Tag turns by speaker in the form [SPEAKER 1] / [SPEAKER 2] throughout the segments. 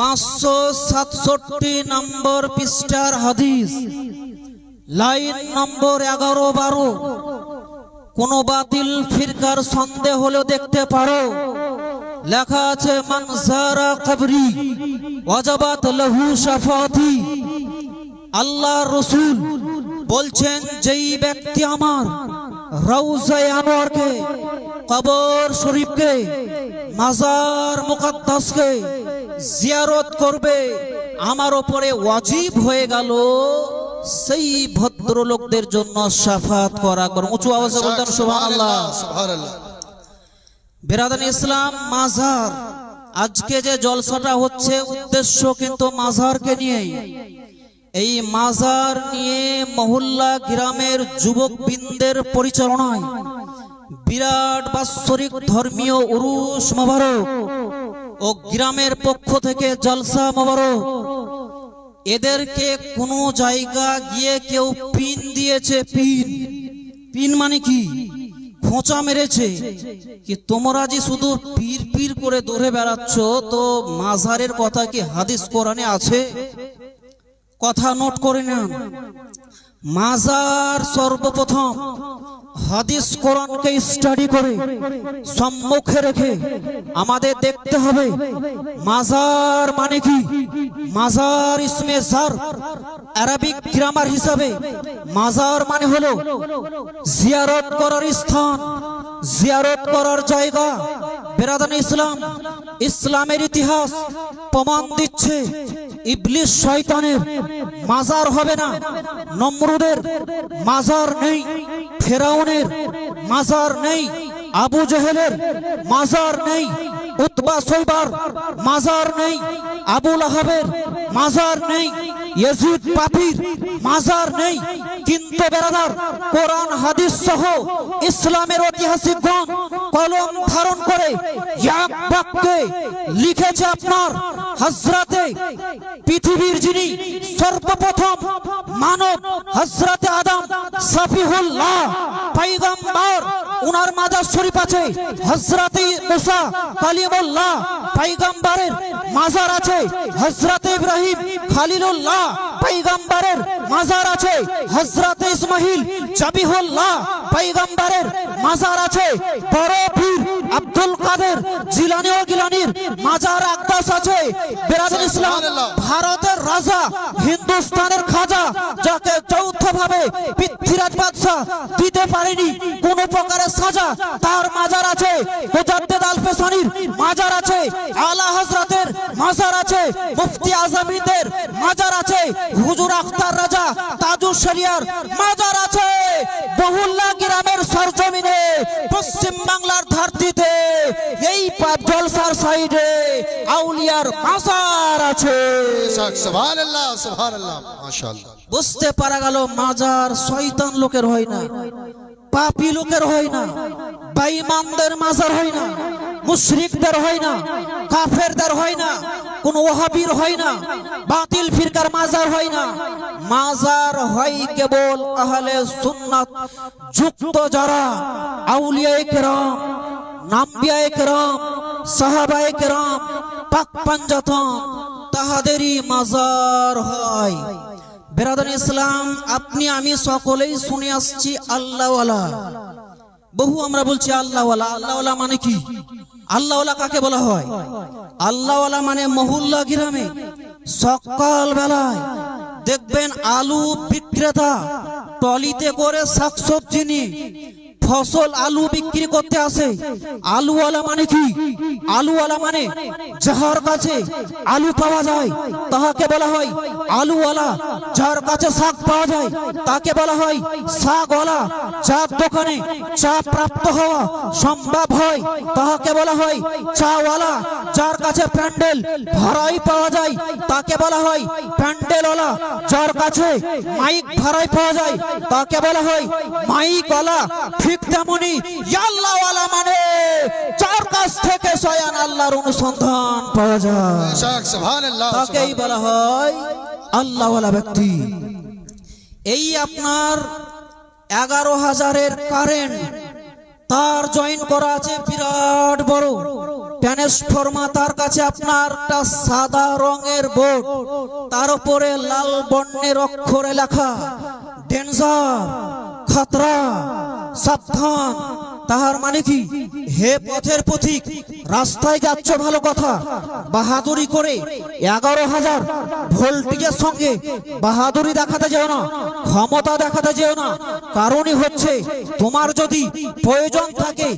[SPEAKER 1] 567 নম্বর পৃষ্ঠার হাদিস, line number 11-12। কোন বাতিল ফিরকার সন্দেহ হলে দেখতে পারো, লেখা আছে মান যারা কবরি ওয়াজাবাত লাহু শাফাতি। আল্লাহ রাসূল বলছেন, যেই ব্যক্তি আমার রওজায়ে আনোয়ারকে, কবর শরীফকে, মাজার মুকদ্দাসকে জিয়ারত করবে, আমার উপরে ওয়াজিব হয়ে গেল সেই ভদ্রলোকদের জন্য শাফাত করা। উঁচু আওয়াজে বলতেন সুবহানাল্লাহ, সুবহানাল্লাহ। বিরাদান ইসলাম, মাজার, আজকে যে জলসাটা হচ্ছে উদ্দেশ্য কিন্তু মাজারকে নিয়ে। এই মাজার নিয়ে মহল্লা গ্রামের যুবক বৃন্দের পরিচালনায় বিরাট বাৎসরিক ধর্মীয় উরুস মোবারক ও গ্রামের পক্ষ থেকে জলসা মোবারক। এদেরকে কোনো জায়গা গিয়ে কেউ পিন দিয়েছে, পিন মানে কি, খোঁচা মেরেছে কি তোমরা যে শুধু পীর পীর করে দৌড়ে বেড়াচ্ছ, তো মাজারের কথা কি হাদিস কোরআনে আছে? কথা নোট করে নেন। মাজার সর্বপ্রথম হাদিস কোরআনকে স্টাডি করে সম্মুখে রেখে আমাদের দেখতে হবে মাজার মানে কি। মাজার ইসমে জার, আরবিক গ্রামার হিসাবে মাজার মানে হলো জিয়ারত করার স্থান, জিয়ারত করার জায়গা। বেরাদান ইসলাম, ইসলামের ইতিহাস প্রমাণ দিচ্ছে ইবলিস শয়তানের মাজার হবে না, নমরুদের মাজার নেই, ফেরাউনের মাজার নেই, আবু জেহেলের মাজার নেই, উতবা শৈবার মাজার নেই, আবু লাহাবের মাজার নেই, ইয়াজিদ পাপীর মাজার নেই। কিন্তু বেরাদার, কোরআন হাদিস সহ ইসলামের ঐতিহাসিকগণ কলম ধারণ করে এক বাক্যে লিখেছে আপনার হযরতে পৃথিবীর যিনি সর্বপ্রথম মানব হযরতে আদম সফিহুল্লাহ পয়গম্বর, উনার মাজার শরীফ আছে। হযরতে মুসা কালিমুল্লাহ পয়গম্বরের মাজার আছে। হযরতে ইব্রাহিম খলিলুল্লাহ পয়গম্বরের মাজার আছে। হযরতে ইসমাইল জাবিহুল্লাহ পয়গম্বরের মাজার আছে। বড় পীর আব্দুল কাদের জিলানী ও গিলানীর মাজার আকদাস আছে। বিরাদার ইসলাম, ভারতের রাজা, হিন্দুস্তানের খাজা, যাকে যৌথভাবে পৃথ্বীরাজ বাদশা দিতে পারেনি কোন প্রকারের সাজা, তার মাজার আছে। মুজাদ্দিদ আল ফেসানির মাজার আছে। আলা হযরতের মাজার আছে। মুফতি আজমিদের মাজার আছে। হুজুর আখতার রাজা তাজুল শরিয়ার মাজার আছে। বহুল্লা গ্রামের সরজমিনে পশ্চিম বাংলার ধরতিতে এই জলসার সাইডে আউলিয়ার মাজার আছে।
[SPEAKER 2] সুবহানাল্লাহ, সুবহানাল্লাহ, মাশাআল্লাহ।
[SPEAKER 1] বুঝতে পারা গেল মাজার শয়তান লোকের হয় না, পাপী লোকের হয় না, বেঈমানদের মাজার হয় না, মুশরিকদের হয় না, কাফেরদের হয় না, কোন ওয়াহাবীর হয় না, বাতিল ফিরকার মাজার হয় না। মাজার হয় কেবল আহলে সুন্নাত যুক্ত যারা আউলিয়ায়ে কেরাম, নাম্বিয়ায়ে কেরাম, সাহাবায়ে কেরাম, পাক পাঞ্জাতন, তাহাদেরই মাজার হয়। বেরাদার ইসলাম, আপনি আমি সকলেই শুনে আসছি আল্লাহওয়ালা, বহু আমরা বলছি আল্লাহওয়ালা। আল্লাহওয়ালা মানে কি? আল্লাহওয়ালা কাকে বলা হয়? আল্লাহওয়ালা মানে মহল্লা গ্রামে সকাল বেলায় দেখবেন আলু বিক্রেতা টলিতে করে শাকসবজি নিয়ে ফসল আলু বিক্রি করতে আসে। আলুওয়ালা মানে কি? আলুওয়ালা মানে যার কাছে আলু পাওয়া যায় তাকে বলা হয় আলুওয়ালা। যার কাছে শাক পাওয়া যায় তাকে বলা হয় শাকওয়ালা। যার দোকানে চা প্রাপ্ত হওয়া সম্ভব হয় তাকে বলা হয় চাওয়ালা। যার কাছে প্যান্ডেল ভাড়াই পাওয়া যায় তাকে বলা হয় প্যান্ডেলওয়ালা। যার কাছে মাইক ভাড়াই পাওয়া যায় তাকে বলা হয় মাইকওয়ালা। ঠিক তেমনি আল্লাহওয়ালা মানে যার কাছ থেকে স্বয়ং আল্লাহর অনুসন্ধান পাওয়া যায় তাকেই বলা হয় আল্লাহওয়ালা ব্যক্তি। এই আপনার 11,000-এর কারেন্ট তার জয়েন করা আছে বিরাট বড়, ট্রান্সফরমার, তার কাছে আপনার একটা সাদা রঙের বোর্ড, তার উপরে লাল বর্ণের অক্ষরে লেখা ডেঞ্জার, খতরা, সাবধান। তাহার মানে কি? হে পথের পথিক, রাস্তায় যাচ্ছ ভালো কথা, বাহাদুরি করে 11,000 ভোল্টেজের সঙ্গে বাহাদুরি দেখাতে যেও না, ক্ষমতা দেখাতে যেও না। কারণই হচ্ছে তোমার যদি প্রয়োজন থাকে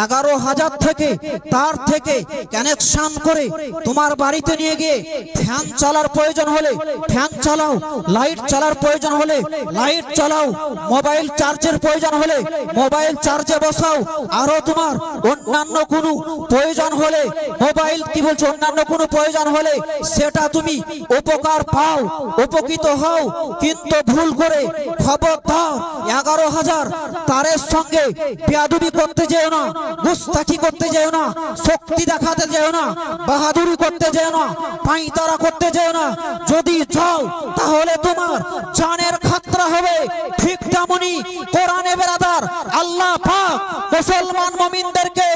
[SPEAKER 1] 11,000 থেকে তার থেকে কানেকশন করে তোমার বাড়িতে নিয়ে গিয়ে ফ্যান চালার প্রয়োজন হলে ফ্যান চালাও, লাইট চালার প্রয়োজন হলে লাইট চালাও, মোবাইল চার্জের প্রয়োজন হলে মোবাইল চার্জে বসাও। আরো তোমার অন্যান্য কোনো প্রয়োজন হলে মোবাইল কি বলছো, অন্যান্য কোনো প্রয়োজন হলে সেটা তুমি উপকার পাও, উপকৃত হও। কিন্তু ভুল করে খবরদার 11,000 তারের সঙ্গে বেয়াদবি করতে যেও না, গুস্তাখি করতে যেও না, শক্তি দেখাতে যেও না, বাহাদুরি করতে যেও না, পাইতারা করতে যেও না। যদি যাও তাহলে তোমার জানের খাতরা হবে। ঠিক তেমনি কোরআনে বেরাদার আল্লাহ পাক মুসলমান মুমিনদেরকে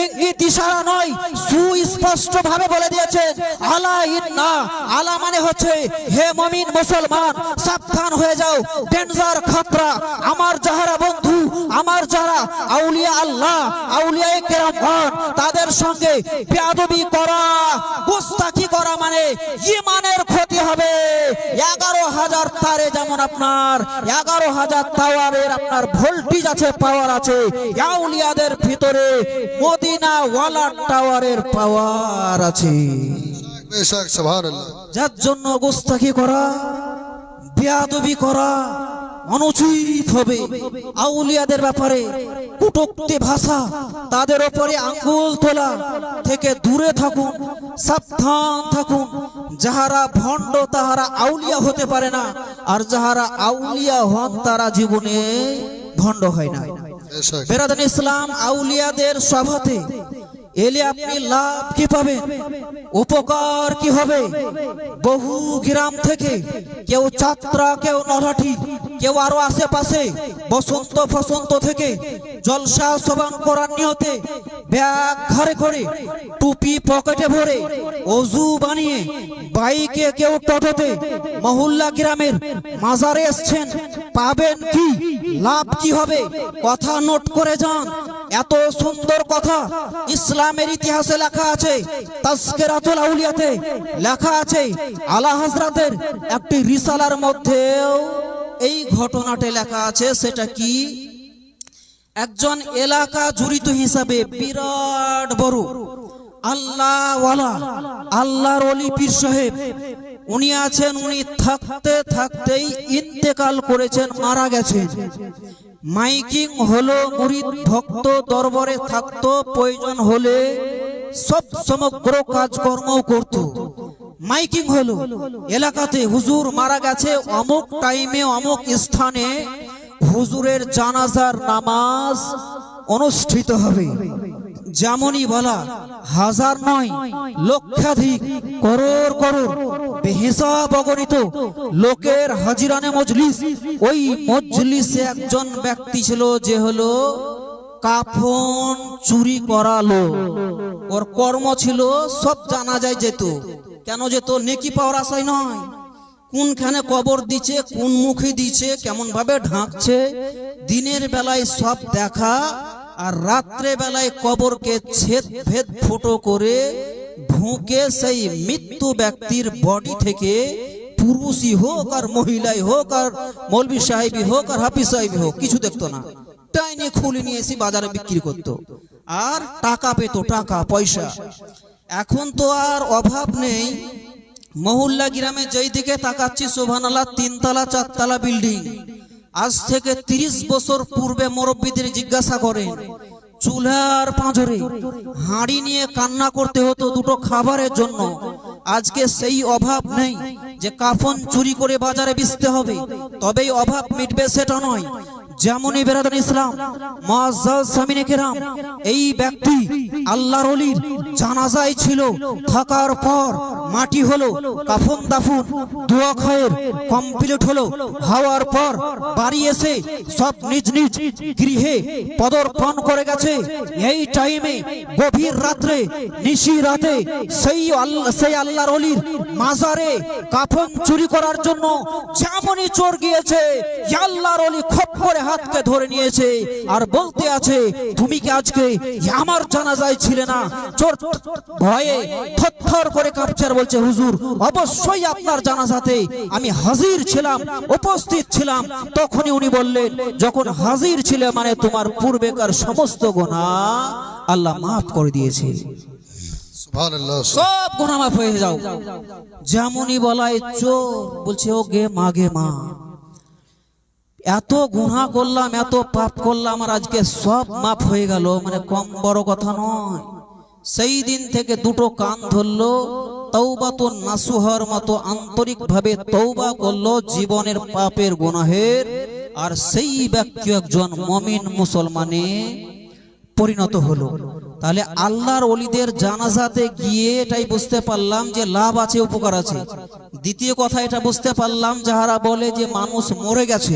[SPEAKER 1] ইঙ্গিত ইশারা নয়, সুস্পষ্ট ভাবে বলে দিয়েছেন আলা ইন্না, আলা মানে হচ্ছে হে মুমিন মুসলমান সাবধান হয়ে যাও, ডেঞ্জার খতরা। আমার যারা বন্ধু, আমার যারা আউলিয়া আল্লাহ, আউলিয়া কেরাম, তাদের সঙ্গে বেয়াদবি করা, গুস্তাখি করা মানে ঈমানের ক্ষতি হবে। 11,000 তারে যেমন আপনার 11,000 টাওয়ারের আপনার ভোল্টেজ আছে, পাওয়ার আছে, আউলিয়াদের ভিতরে মদিনা ওয়ালা টাওয়ারের পাওয়ার আছে।
[SPEAKER 2] बेशक सुभान अल्लाह।
[SPEAKER 1] যার জন্য গুস্তাখি করা, বেয়াদবি করা অনুচিত হবে। আউলিয়াদের ব্যাপারে কটূক্তি ভাষা, তাদের উপরে আঙ্গুল তোলা থেকে দূরে থাকুন, সাবধান থাকুন। যাহারা ভণ্ড তাহারা আউলিয়া হতে পারে না, আর যাহারা আউলিয়া হন তারা জীবনে ভণ্ড হয় না।
[SPEAKER 2] बेशक
[SPEAKER 1] বেরাদান ইসলাম, আউলিয়াদের সভাতে এলে আপনি লাভ কি পাবেন, উপকার কি হবে? বহু গ্রাম থেকে কেউ চাত্রা, কেউ নলহাটি, কেউ আরো আশেপাশে বসন্ত ফসন্ত থেকে জলসা সবান করার নিয়তে ব্যাগ ঘরে করে, টুপি পকেটে ভরে, অজু বানিয়ে বাইকে, কেউ টোটোতে মহল্লা গ্রামের মাজারে এসছেন। পাবেন কি, লাভ কি হবে? কথা নোট করে যান। এত সুন্দর কথা ইসলামের ইতিহাসে লেখা আছে, তাজকিরাতুল আউলিয়াতে লেখা আছে। আলা হযরতের একটি রিসালার মধ্যেও এই ঘটনাটি লেখা আছে। সেটা কি? একজন এলাকা জড়িত হিসাবে বিরাট বড় আল্লাহ ওয়ালা, আল্লাহর ওলি পীর সাহেব উনি আছেন। উনি থাকতে থাকতেই ইন্তেকাল করেছেন, মারা গেছেন। মাইকিং হলো, মুরিদ ভক্ত দরবারে থাকতো, প্রয়োজন হলে সব সমগ্র কাজকর্ম করত। মাইকিং হলো এলাকাতে, হুজুর মারা গেছে, অমুক টাইমে অমুক স্থানে হুজুরের জানাজার নামাজ অনুষ্ঠিত হবে। যেমনই বলা, হাজার নয় লক্ষাধিক করোড় করোড় বেহিসাব অগণিত লোকের হাজিরানে মজলিস। ওই মজলিসে একজন ব্যক্তি ছিল যে হলো কাফন চুরি করালো। ওর কর্ম ছিল সব জানাজায় যেত। কেন যেত? নেকি পাওয়ার আশায় নয়, কোনখানে কবর দিচ্ছে, কোন মুখে দিচ্ছে, কেমন ভাবে ঢাকছে, দিনের বেলায় সব দেখা, আর রাত্রে বেলায় কবরকে ছেদ ভেদ ফুটো করে ঢুকে সেই মৃত্যু ব্যক্তির বডি থেকে, পুরুষই হোক আর মহিলাই হোক আর মৌলবি সাহেবই হোক আর হাফিজ সাহেবই হোক, কিছু দেখতো না, টাইনে খুলে নিয়ে এসে বাজারে বিক্রি করতো আর টাকা পেত, টাকা পয়সা। এখন তো আর অভাব নেই। মহল্লা গ্রামে যেই দিকে তাকাচ্ছি সুবহানাল্লাহ, 3 তলা 4 তলা বিল্ডিং। আজ থেকে 30 বছর পূর্বে মুরব্বীদের জিজ্ঞাসা করেন, চুলার পাঁজরে হাঁড়ি নিয়ে কান্না করতে হতো দুটো খাবারের জন্য। আজকে সেই অভাব নেই যে কাফন চুরি করে বাজারে বেচতে হবে তবেই অভাব মিটবে, সেটা নয়। যেমনই বেরাদান ইসলাম মুআজ্জাজ সামিনে কেরাম, এই ব্যক্তি আল্লাহর ওলির জানাজায় ছিল, থাকার পর মাটি হলো, কাফন দাফন দোয়া খায়ের কমপ্লিট হলো, হওয়ার পর বাড়ি এসে সব নিজ নিজ গৃহে পদার্পণ করে গেছে। এই টাইমে গভীর রাত্রে নিশি রাতে সেই আল্লাহর ওলির মাজারে কাফন চুরি করার জন্য যেমনই চোর গিয়েছে, আল্লাহর ওলি খপ করে হাতকে ধরে নিয়েছে আর বলতে আছে, তুমি কি আজকে আমার জানাজায় ছিলে না? চোর ভয়ে থরথর করে কাঁপছে আর বলছে, হুজুর অবশ্যই আপনার জানাজাতে আমি হাজির ছিলাম, উপস্থিত ছিলাম। তখনই উনি বললেন, যখন হাজির ছিলে মানে তোমার পূর্বেকার সমস্ত গুনাহ আল্লাহ মাফ করে দিয়েছে,
[SPEAKER 2] सुभान अल्लाह।
[SPEAKER 1] সব গুনাহ মাফ হয়ে যাও। যেমনই বলায় চোর বলছে, ও গে মা, গে মা, এত গুনাহ করলাম, এত পাপ করলাম, আর আজকে সব মাফ হয়ে গেল, মানে কম বড় কথা নয়। সেই দিন থেকে দুটো কান ধরলো, তওবাতুন নাসুহার মতো আন্তরিক ভাবে তওবা করলো জীবনের পাপের গুনাহের, আর সেই ব্যক্তি একজন মুমিন মুসলমানে পরিণত হলো। তাহলে আল্লাহর ওলিদের জানাজাতে গিয়ে এটাই বুঝতে পারলাম যে লাভ আছে, উপকার আছে। দ্বিতীয় কথা এটা বুঝতে পারলাম, যাহারা বলে যে মানুষ মরে গেছে,